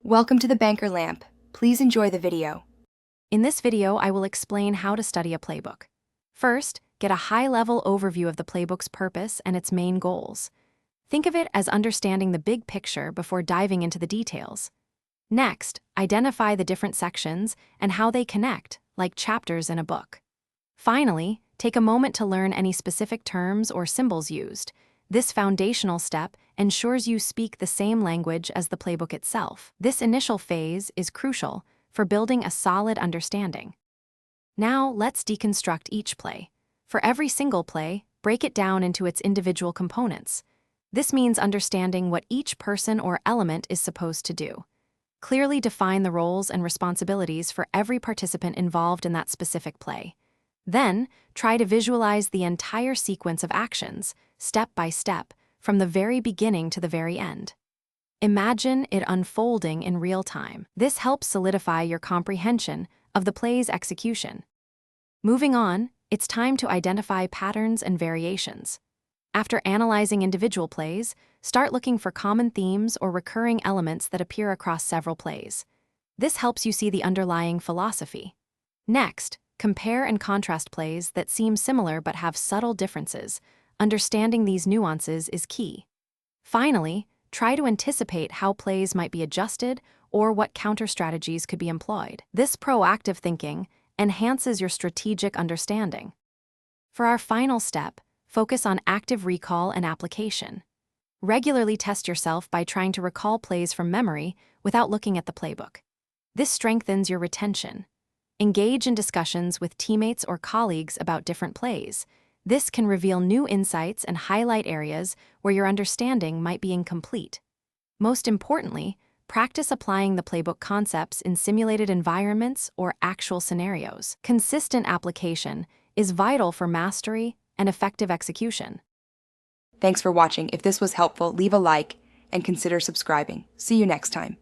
Welcome to the Banker Lamp. Please enjoy the video. In this video, I will explain how to study a playbook. First, get a high-level overview of the playbook's purpose and its main goals. Think of it as understanding the big picture before diving into the details. Next, identify the different sections and how they connect, like chapters in a book. Finally, take a moment to learn any specific terms or symbols used. This foundational step ensures you speak the same language as the playbook itself. This initial phase is crucial for building a solid understanding. Now, let's deconstruct each play. For every single play, break it down into its individual components. This means understanding what each person or element is supposed to do. Clearly define the roles and responsibilities for every participant involved in that specific play. Then, try to visualize the entire sequence of actions, step by step, from the very beginning to the very end. Imagine it unfolding in real time. This helps solidify your comprehension of the play's execution. Moving on, it's time to identify patterns and variations. After analyzing individual plays, start looking for common themes or recurring elements that appear across several plays. This helps you see the underlying philosophy. Next, compare and contrast plays that seem similar but have subtle differences. Understanding these nuances is key. Finally, try to anticipate how plays might be adjusted or what counter-strategies could be employed. This proactive thinking enhances your strategic understanding. For our final step, focus on active recall and application. Regularly test yourself by trying to recall plays from memory without looking at the playbook. This strengthens your retention. Engage in discussions with teammates or colleagues about different plays. This can reveal new insights and highlight areas where your understanding might be incomplete. Most importantly, practice applying the playbook concepts in simulated environments or actual scenarios. Consistent application is vital for mastery and effective execution. Thanks for watching. If this was helpful, leave a like and consider subscribing. See you next time.